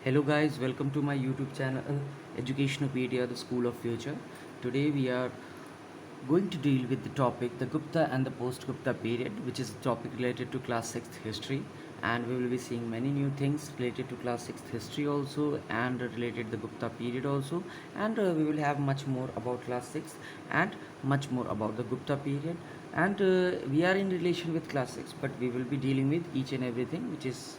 Hello guys, welcome to my YouTube channel Educationopedia, the School of Future. Today we are going to deal with the topic the Gupta and the post-Gupta period, which is a topic related to class 6th history, and we will be seeing many new things related to class 6th history also and related the Gupta period also, and we will have much more about class 6 and much more about the Gupta period, and we are in relation with class 6, but we will be dealing with each and everything which is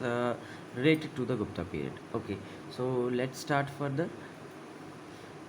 related to the Gupta period. Okay, so let's start further.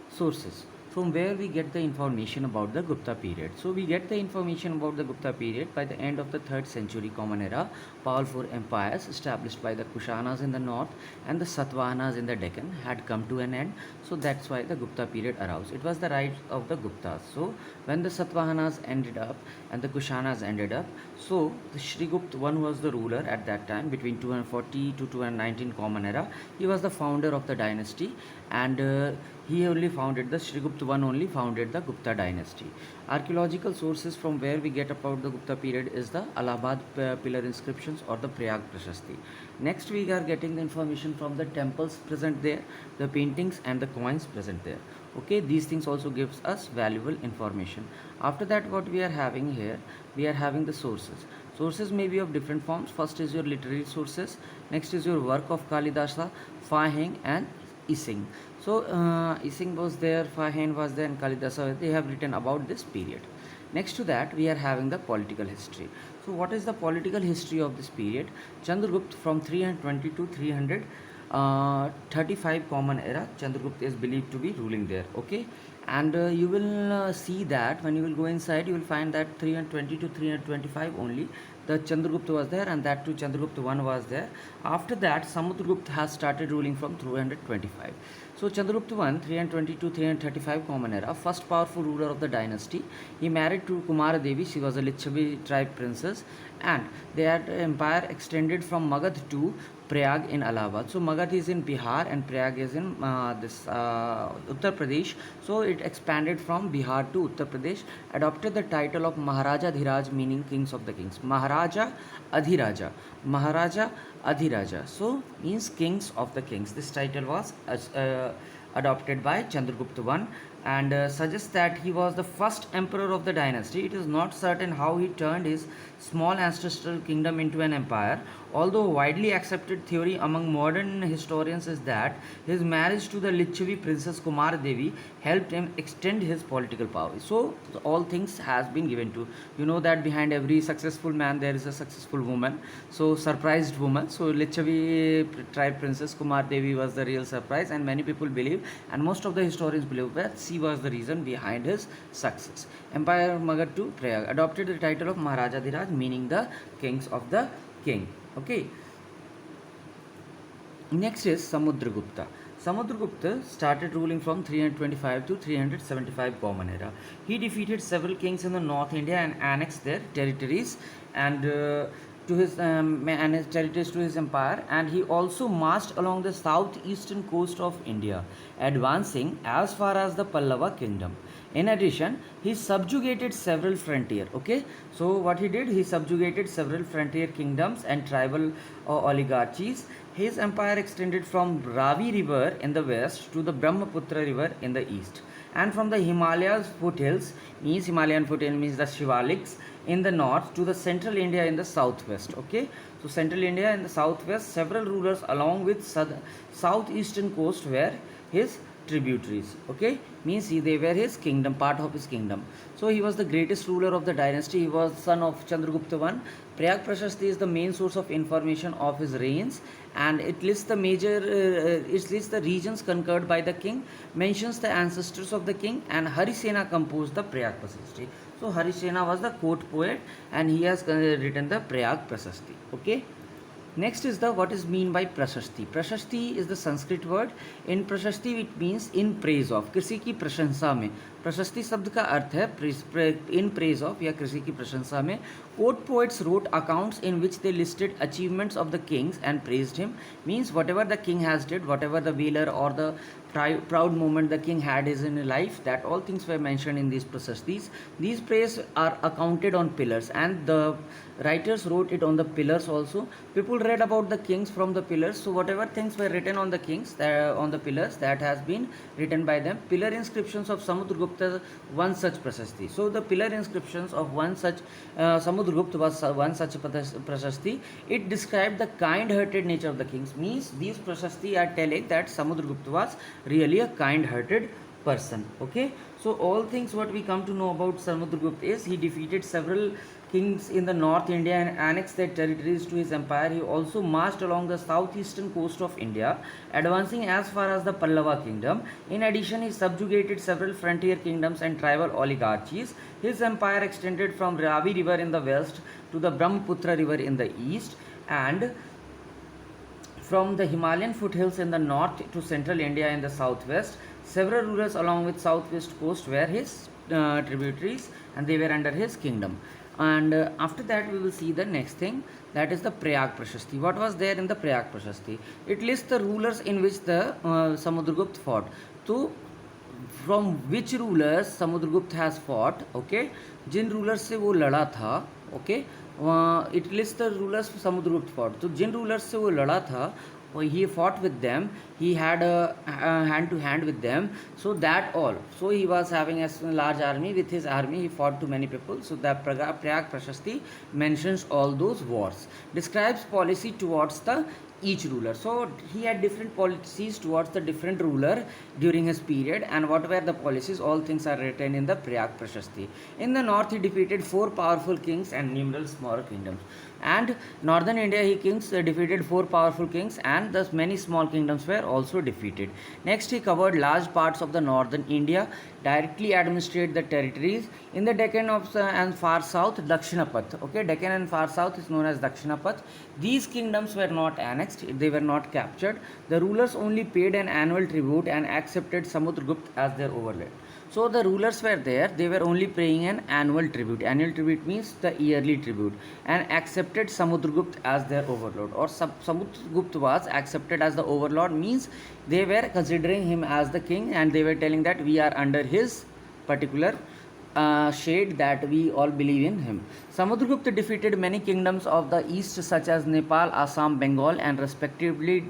Sources from where we get the information about the Gupta period. So we get the information about the Gupta period by the end of the 3rd century Common Era. Powerful empires established by the Kushanas in the north and the Satavahanas in the Deccan had come to an end. So that's why the Gupta period arose. It was the rise of the Guptas. So when the Satavahanas ended up and the Kushanas ended up, so the Shrigupta one was the ruler at that time between 240 to 219 Common Era. He was the founder of the dynasty, and he only founded the Shrigupta one only founded the Gupta dynasty. Archaeological sources from where we get about the Gupta period is the Allahabad pillar inscriptions or the Prayag Prashasti. Next we are getting the information from the temples present there, the paintings and the coins present there. Okay, these things also gives us valuable information. After that, what we are having here, we are having the sources. Sources may be of different forms. First is your literary sources, next is your work of Kalidasa, Faheng and Ising. So Ising was there, Faheng was there, and Kalidasa, they have written about this period. Next to that, we are having the political history. So what is the political history of this period? Chandragupta from 320 to 335 Common Era, Chandragupta is believed to be ruling there. Okay, and you will see that when you will go inside, you will find that 320 to 325 only the Chandragupta was there, and that too Chandragupta 1 was there. After that, Samudragupta has started ruling from 325. So Chandragupta 1, 320 to 335 Common Era, first powerful ruler of the dynasty. He married to Kumara Devi. She was a Lichavi tribe princess, and their empire extended from Magad to Prayag in Allahabad. So Magad is in Bihar and Prayag is in Uttar Pradesh. So it expanded from Bihar to Uttar Pradesh, adopted the title of Maharaja Dhiraj, meaning kings of the kings. Maharaja Adhiraja. Maharaja Adhiraja. So means kings of the kings. This title was adopted by Chandragupta I, and suggests that he was the first emperor of the dynasty. It is not certain how he turned his small ancestral kingdom into an empire, although widely accepted theory among modern historians is that his marriage to the Lichavi princess Kumar Devi helped him extend his political power. So all things has been given to, you know that behind every successful man there is a successful woman. So surprised woman. So Lichavi tribe princess Kumar Devi was the real surprise, and many people believe, and most of the historians believe, that she was the reason behind his success. Empire Magad to Prayag adopted the title of Maharaja Dhiraj, meaning the kings of the king. Okay. Next is Samudragupta. Samudragupta started ruling from 325 to 375 Common Era. He defeated several kings in the North India and annexed their territories and to his territories to his empire, and he also marched along the southeastern coast of India, advancing as far as the Pallava kingdom. In addition, he subjugated several frontier. Okay, so what he did, he subjugated several frontier kingdoms and tribal oligarchies. His empire extended from Ravi river in the west to the Brahmaputra river in the east, and from the Himalayas foothills, means Himalayan foothill means the Shivaliks, in the north to the central India in the southwest. Okay, so central India in the southwest, several rulers along with southeastern coast were his tributaries. Okay, means they were his kingdom, part of his kingdom. So he was the greatest ruler of the dynasty. He was son of Chandragupta I. Prayag Prashasti is the main source of information of his reigns, and it lists the it lists the regions conquered by the king, mentions the ancestors of the king, and Harisena composed the Prayag Prashasti. So Harisena was the court poet, and he has written the Prayag Prashasti. Okay. Next is the what is mean by prashasti. Prashasti is the Sanskrit word. In prashasti it means in praise of, किसी की प्रशंसा में. प्रशस्ति शब्द का अर्थ है in praise of या किसी की प्रशंसा में. Court poets wrote accounts in which they listed achievements of the kings and praised him. Means whatever the king has did, whatever the valor or the proud moment the king had is in life, that all things were mentioned in these prashastis. These praise are accounted on pillars, and the writers wrote it on the pillars also. People read about the kings from the pillars, so whatever things were written on the kings, on the pillars, that has been written by them. Pillar inscriptions of Samudragupta, one such prashasti. So the pillar inscriptions of one such Samudragupta was one such prashasti. It described the kind-hearted nature of the kings. Means these prashasti are telling that Samudragupta was really a kind-hearted person. Okay, so all things what we come to know about Samudragupta is he defeated several kings in the North India and annexed their territories to his empire. He also marched along the southeastern coast of India, advancing as far as the Pallava kingdom. In addition, he subjugated several frontier kingdoms and tribal oligarchies. His empire extended from Ravi river in the west to the Brahmaputra river in the east, and from the Himalayan foothills in the north to central India in the southwest. Several rulers along with southwest coast were his tributaries, and they were under his kingdom. And after that we will see the next thing, that is the Prayag Prashasti. What was there in the Prayag Prashasti? It lists the rulers in which the Samudragupta fought. So from which rulers Samudragupta has fought, okay, जिन rulers से वो लड़ा था, okay, it lists the rulers Samudragupta fought. तो जिन rulers से वो लड़ा था, he fought with them, he had a hand to hand with them, so that all, so he was having a large army. With his army he fought to many people. So the Prayag Prashasti mentions all those wars, describes policy towards the each ruler. So he had different policies towards the different ruler during his period, and what were the policies, all things are written in the Prayag Prashasti. In the north he defeated 4 powerful kings and numerous smaller kingdoms. And northern India he defeated 4 powerful kings, and thus many small kingdoms were also defeated. Next he covered large parts of the northern India, directly administered the territories. In the Deccan and far south, Dakshinapath. Okay, Deccan and far south is known as Dakshinapath. These kingdoms were not annexed, they were not captured. The rulers only paid an annual tribute and accepted Samudragupta as their overlord. So the rulers were there, they were only paying an annual tribute. Annual tribute means the yearly tribute, and accepted Samudragupta as their overlord. Or Samudragupta was accepted as the overlord, means they were considering him as the king, and they were telling that we are under his particular shade, that we all believe in him. Samudragupta defeated many kingdoms of the east such as Nepal, Assam, Bengal, and respectively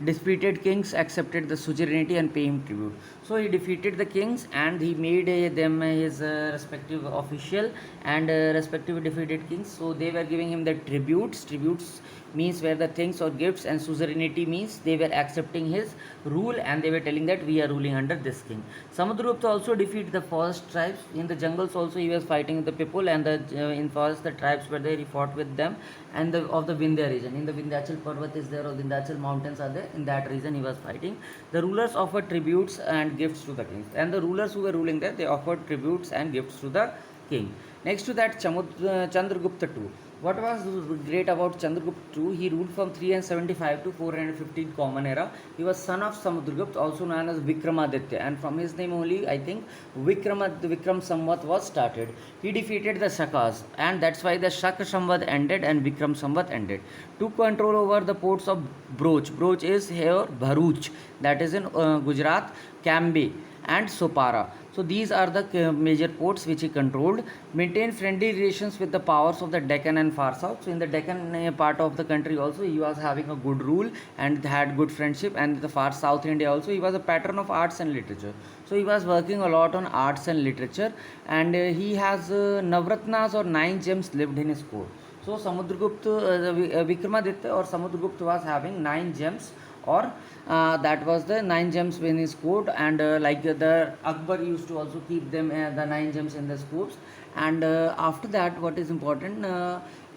disputed kings accepted the suzerainty and pay him tribute. So he defeated the kings and he made them his respective official, and respective defeated kings, so they were giving him the tributes. Tributes means were the things or gifts, and suzerainty means they were accepting his rule, and they were telling that we are ruling under this king. Samudragupta also defeated the forest tribes. In the jungles also he was fighting with the people, and in forest the tribes were there, he fought with them. And of the Vindhya region, in the Vindhyachal Parvat is there, or Vindhyachal mountains are there, in that region he was fighting. The rulers offered tributes and gifts to the kings, and the rulers who were ruling there, they offered tributes and gifts to the king. Next to that, Chandragupta II. What was great about Chandragupta II? He ruled from 375 to 415 Common Era. He was son of Samudragupta, also known as Vikramaditya, and from his name only, I think, Vikram Samvat was started. He defeated the Shakas, and that's why the Shaka Samvat ended and Vikram Samvat ended. Took control over the ports of Broch. Broch is here Bharuch, that is in Gujarat, Cambay, and Sopara. So these are the major ports which he controlled. Maintained friendly relations with the powers of the Deccan and far south. So in the Deccan part of the country also he was having a good rule and had good friendship, and the far south India also he was a patron of arts and literature. So he was working a lot on arts and literature, and he has Navratnas or 9 gems lived in his court. So Samudragupta, Vikramaditya or Samudragupta was having 9 gems, or that was the 9 gems in his court, and like the Akbar used to also keep them the 9 gems in his courts. And after that, what is important,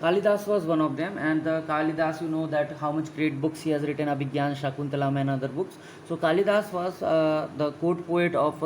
Kalidas was one of them, and Kalidas, you know that how much great books he has written, Abhigyan, Shakuntalam and other books. So Kalidas was the court poet of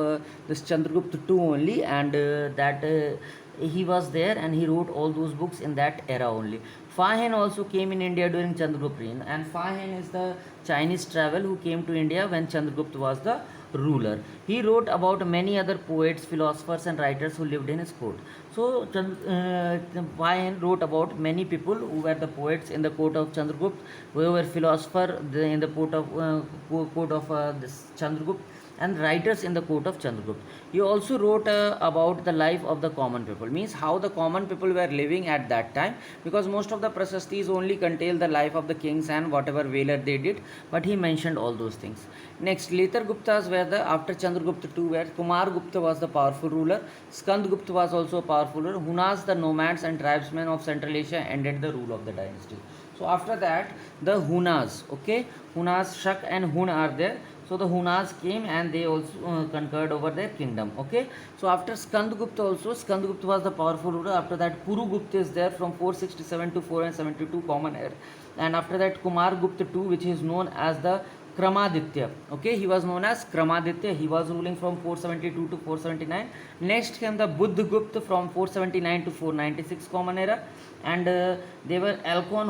this Chandragupta II only, and that he was there and he wrote all those books in that era only. Fa Hien also came in India during Chandragupta reign, and Fa Hien is the Chinese travel who came to India when Chandragupta was the ruler. He wrote about many other poets, philosophers, and writers who lived in his court. So, Fa Hien wrote about many people who were the poets in the court of Chandragupta, who were philosopher in the court of this Chandragupta, and writers in the court of Chandragupta. He also wrote about the life of the common people, means how the common people were living at that time, because most of the Prasastis only contain the life of the kings and whatever valor they did, but he mentioned all those things. Next, later Guptas were the, after Chandragupta II, where Kumar Gupta was the powerful ruler, Skand Gupta was also a powerful ruler, Hunas, the nomads and tribesmen of Central Asia, ended the rule of the dynasty. So after that, the Hunas, okay, Hunas, Shak and Hun are there. So the Hunas came and they also conquered over their kingdom. Okay. So after Skandagupta also, Skandagupta was the powerful ruler. After that, Puru Gupta is there from 467 to 472 common era. And after that, Kumar Gupta II, which is known as the Kramaditya. Okay, he was known as Kramaditya. He was ruling from 472 to 479. Next came the Buddha Gupta from 479 to 496 common era, and they were Alcon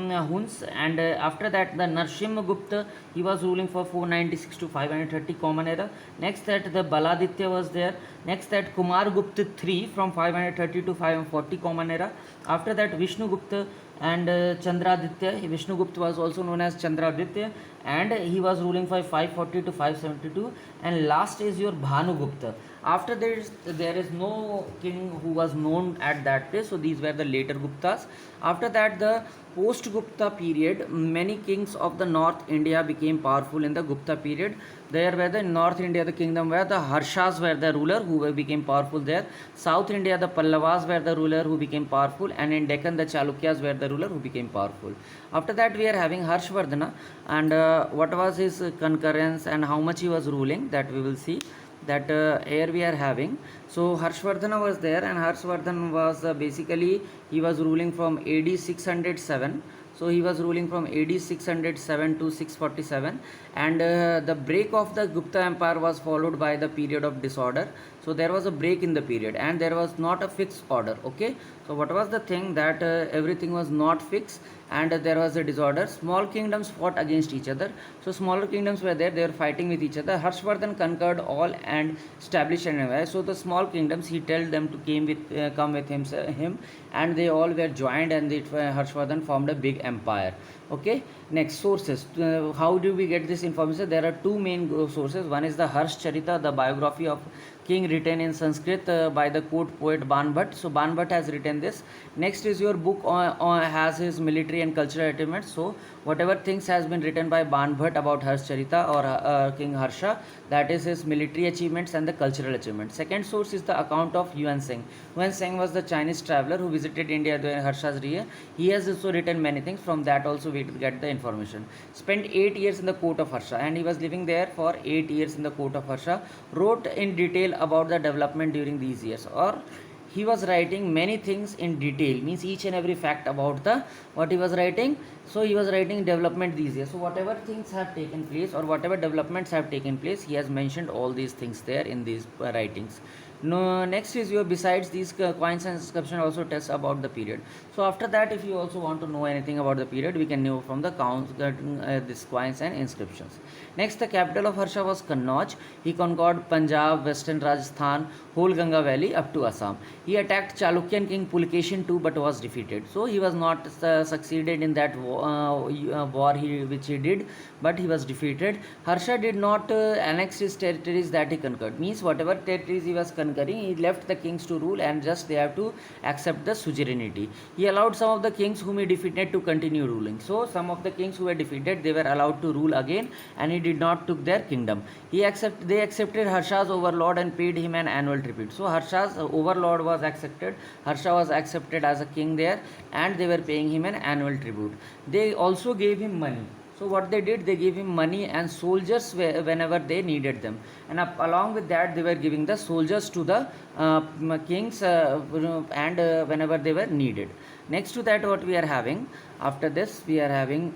Huns. And after that, the Narsimha Gupta, he was ruling for 496 to 530 common era. Next that the Baladitya was there. Next that Kumar Gupta III from 530 to 540 common era. After that, Vishnu Gupta and Chandraditya. Vishnu Gupta was also known as Chandraditya, and he was ruling for 540 to 572. And last is your Bhanu Gupta. After this, there is no king who was known at that place. So these were the later Guptas. After that, the post Gupta period, many kings of the North India became powerful in the Gupta period. There were the North India, the kingdom where the Harshas were the ruler who became powerful there. South India, the Pallavas were the ruler who became powerful, and in Deccan, the Chalukyas were the ruler who became powerful. After that, we are having Harshvardhana, and what was his concurrence and how much he was ruling, that we will see. That here we are having. So Harshvardhana was there, and Harshvardhan was basically, he was ruling from AD 607. So he was ruling from AD 607 to 647, and the break of the Gupta Empire was followed by the period of disorder. So there was a break in the period, and there was not a fixed order. Okay, so what was the thing, that everything was not fixed, and there was a disorder. Small kingdoms fought against each other. So smaller kingdoms were there, they were fighting with each other. Harshvardhan conquered all and established an empire. So the small kingdoms, he told them to come with him, and they all were joined, and Harshvardhan formed a big empire. Okay, next, sources. How do we get this information? There are two main sources. One is the Harsh Charita, the biography of king written in Sanskrit by the court poet Ban Bhat. So Ban Bhat has written this. Next is your book has his military and cultural achievements. So whatever things has been written by Ban Bhat about Harsh Charita or King Harsha, that is his military achievements and the cultural achievements. Second source is the account of Yuan Seng. Yuan Seng was the Chinese traveler who visited India during Harsha's reign. He has also written many things. From that also we get the information. Spent 8 years in the court of Harsha, and he was living there for 8 years in the court of Harsha. Wrote in detail about the development during these years, or he was writing many things in detail, means each and every fact about the what he was writing. So he was writing development these years. So whatever things have taken place or whatever developments have taken place, he has mentioned all these things there in these writings. No, next is your, besides these coins and inscription, also tells about the period. So after that, if you also want to know anything about the period, we can know from the this coins and inscriptions. Next, the capital of Harsha was Kannauj. He conquered Punjab, western Rajasthan, whole Ganga valley up to Assam. He attacked Chalukyan king Pulakeshin too, but was defeated. So he was not succeeded in that war which he did, but he was defeated. Harsha did not annex his territories that he conquered. Means whatever territories he was conquering, he left the kings to rule, and just they have to accept the suzerainty. He allowed some of the kings whom he defeated to continue ruling. So some of the kings who were defeated, they were allowed to rule again, and he did not took their kingdom. They accepted Harsha's overlord and paid him an annual tribute. So Harsha's overlord was accepted. Harsha was accepted as a king there, and they were paying him an annual tribute. They also gave him money. So what they did, they gave him money and soldiers whenever they needed them, and along with that, they were giving the soldiers to the kings and whenever they were needed. Next to that, what we are having after this, we are having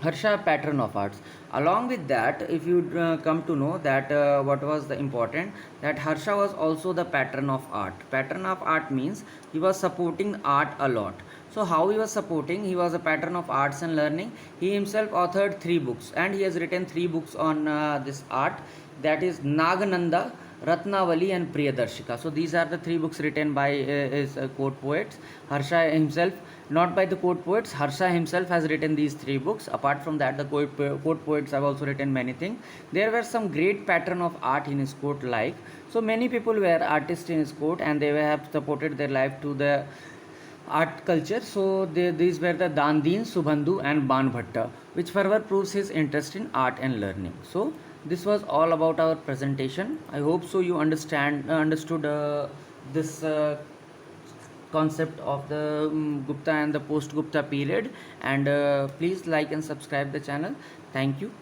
Harsha, patron of arts. Along with that, if you come to know that what was the important, that Harsha was also the patron of art. Patron of art means he was supporting art a lot. So how he was supporting? He was a patron of arts and learning. He himself authored 3 books, and he has written 3 books on this art. That is Nagananda, Ratnavali and Priyadarshika. So these are the 3 books written by his court poets. Harsha himself, not by the court poets, Harsha himself has written these 3 books. Apart from that, the court poets have also written many things. There were some great pattern of art in his court, like, so many people were artists in his court, and they have supported their life to the art culture. So these were the Dandin, Subandhu and Banbhatta, which further proves his interest in art and learning. So this was all about our presentation. I hope so you understood this concept of the Gupta and the post Gupta period, and please like and subscribe the channel. Thank you.